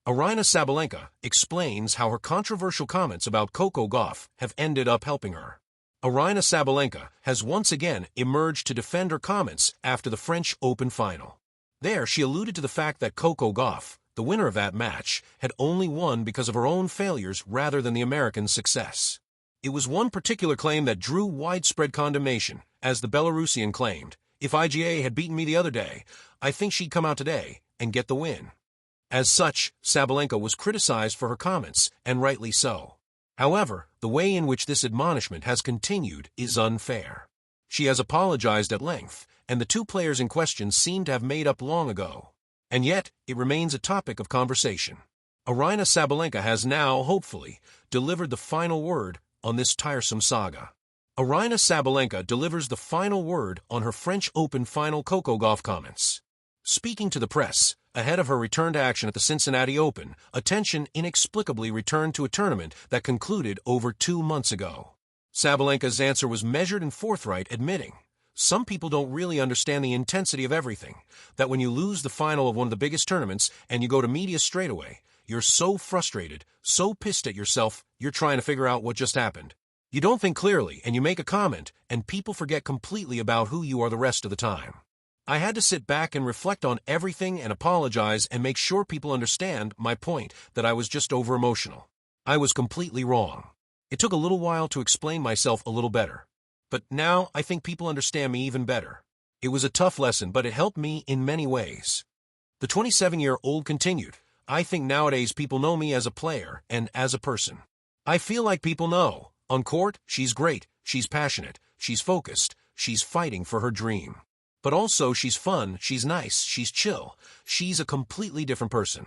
Aryna Sabalenka explains how her controversial comments about Coco Gauff have ended up helping her. Aryna Sabalenka has once again emerged to defend her comments after the French Open final. There, she alluded to the fact that Coco Gauff, the winner of that match, had only won because of her own failures rather than the American's success. It was one particular claim that drew widespread condemnation, as the Belarusian claimed, "If IGA had beaten me the other day, I think she'd come out today and get the win." As such, Sabalenka was criticized for her comments, and rightly so. However, the way in which this admonishment has continued is unfair. She has apologized at length, and the two players in question seem to have made up long ago. And yet, it remains a topic of conversation. Aryna Sabalenka has now, hopefully, delivered the final word on this tiresome saga. Aryna Sabalenka delivers the final word on her French Open final Coco Gauff comments. Speaking to the press, ahead of her return to action at the Cincinnati Open, attention inexplicably returned to a tournament that concluded over 2 months ago. Sabalenka's answer was measured and forthright, admitting, "Some people don't really understand the intensity of everything, that when you lose the final of one of the biggest tournaments and you go to media straight away, you're so frustrated, so pissed at yourself, you're trying to figure out what just happened. You don't think clearly, and you make a comment, and people forget completely about who you are the rest of the time. I had to sit back and reflect on everything and apologize and make sure people understand my point that I was just over-emotional. I was completely wrong. It took a little while to explain myself a little better. But now I think people understand me even better. It was a tough lesson, but it helped me in many ways." The 27-year-old continued, "I think nowadays people know me as a player and as a person. I feel like people know. On court, she's great, she's passionate, she's focused, she's fighting for her dream. But also she's fun, she's nice, she's chill, she's a completely different person."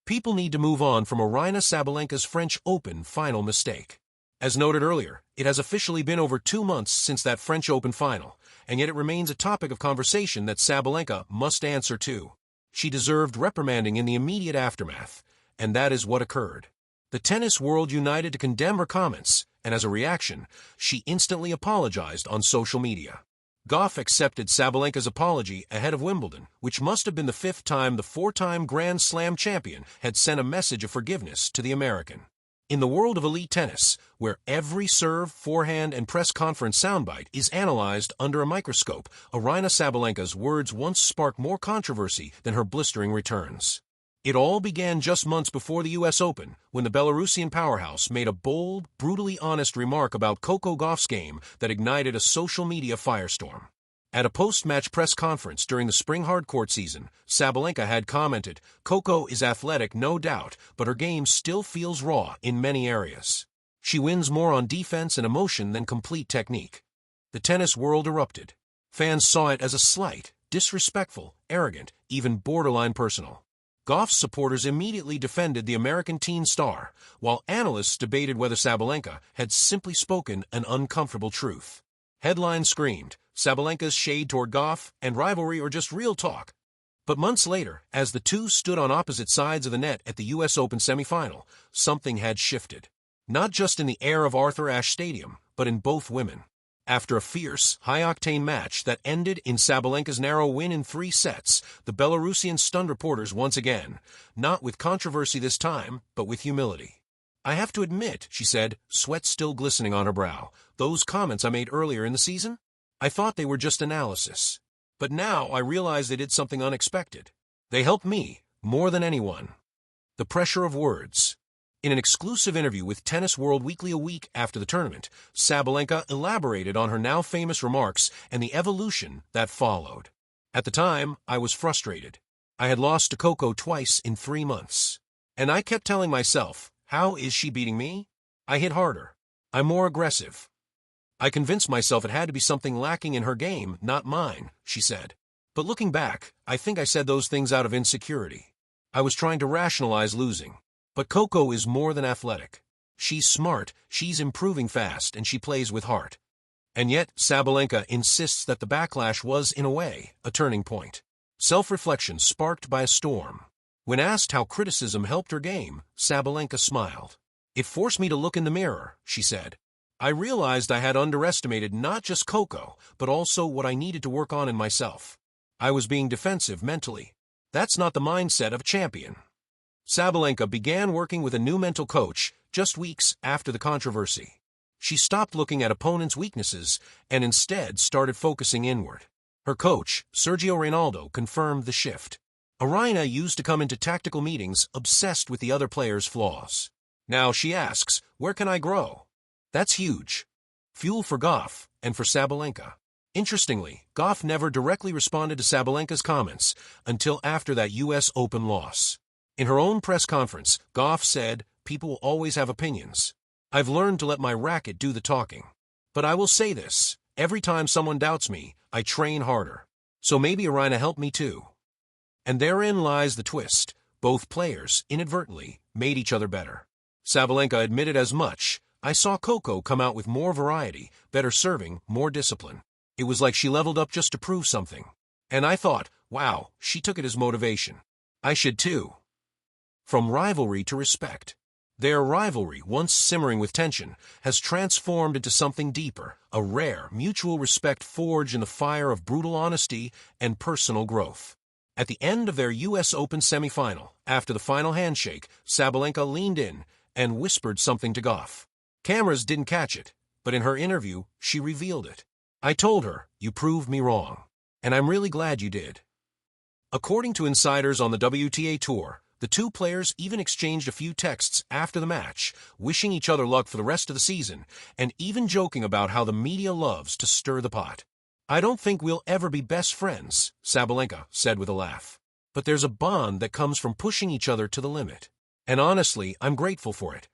People need to move on from Aryna Sabalenka's French Open final mistake. As noted earlier, it has officially been over 2 months since that French Open final, and yet it remains a topic of conversation that Sabalenka must answer to. She deserved reprimanding in the immediate aftermath, and that is what occurred. The tennis world united to condemn her comments, and as a reaction, she instantly apologized on social media. Gauff accepted Sabalenka's apology ahead of Wimbledon, which must have been the 5th time the 4-time Grand Slam champion had sent a message of forgiveness to the American. In the world of elite tennis, where every serve, forehand, and press conference soundbite is analyzed under a microscope, Aryna Sabalenka's words once sparked more controversy than her blistering returns. It all began just months before the U.S. Open, when the Belarusian powerhouse made a bold, brutally honest remark about Coco Gauff's game that ignited a social media firestorm. At a post-match press conference during the spring hardcourt season, Sabalenka had commented, "Coco is athletic, no doubt, but her game still feels raw in many areas. She wins more on defense and emotion than complete technique." The tennis world erupted. Fans saw it as a slight, disrespectful, arrogant, even borderline personal. Gauff's supporters immediately defended the American teen star, while analysts debated whether Sabalenka had simply spoken an uncomfortable truth. Headlines screamed, "Sabalenka's shade toward Gauff and rivalry or just real talk." But months later, as the two stood on opposite sides of the net at the U.S. Open semifinal, something had shifted. Not just in the air of Arthur Ashe Stadium, but in both women. After a fierce, high-octane match that ended in Sabalenka's narrow win in 3 sets, the Belarusian stunned reporters once again, not with controversy this time, but with humility. "I have to admit," she said, sweat still glistening on her brow, "those comments I made earlier in the season? I thought they were just analysis. But now I realize they did something unexpected. They helped me, more than anyone." The pressure of words. In an exclusive interview with Tennis World Weekly a week after the tournament, Sabalenka elaborated on her now famous remarks and the evolution that followed. "At the time, I was frustrated. I had lost to Coco twice in 3 months. And I kept telling myself, how is she beating me? I hit harder. I'm more aggressive. I convinced myself it had to be something lacking in her game, not mine," she said. "But looking back, I think I said those things out of insecurity. I was trying to rationalize losing. But Coco is more than athletic. She's smart, she's improving fast, and she plays with heart." And yet, Sabalenka insists that the backlash was, in a way, a turning point. Self-reflection sparked by a storm. When asked how criticism helped her game, Sabalenka smiled. "It forced me to look in the mirror," she said. "I realized I had underestimated not just Coco, but also what I needed to work on in myself. I was being defensive mentally. That's not the mindset of a champion." Sabalenka began working with a new mental coach just weeks after the controversy. She stopped looking at opponents' weaknesses and instead started focusing inward. Her coach, Sergio Reinaldo, confirmed the shift. Aryna used to come into tactical meetings obsessed with the other player's flaws. Now she asks, "Where can I grow?" That's huge. Fuel for Gauff and for Sabalenka. Interestingly, Gauff never directly responded to Sabalenka's comments until after that U.S. Open loss. In her own press conference, Gauff said, "People will always have opinions. I've learned to let my racket do the talking. But I will say this, every time someone doubts me, I train harder. So maybe Aryna helped me too." And therein lies the twist. Both players, inadvertently, made each other better. Sabalenka admitted as much. "I saw Coco come out with more variety, better serving, more discipline. It was like she leveled up just to prove something. And I thought, wow, she took it as motivation. I should too." From rivalry to respect. Their rivalry, once simmering with tension, has transformed into something deeper, a rare, mutual respect forged in the fire of brutal honesty and personal growth. At the end of their U.S. Open semifinal, after the final handshake, Sabalenka leaned in and whispered something to Gauff. Cameras didn't catch it, but in her interview, she revealed it. "I told her, you proved me wrong. And I'm really glad you did." According to insiders on the WTA Tour, the two players even exchanged a few texts after the match, wishing each other luck for the rest of the season, and even joking about how the media loves to stir the pot. "I don't think we'll ever be best friends," Sabalenka said with a laugh. "But there's a bond that comes from pushing each other to the limit. And honestly, I'm grateful for it.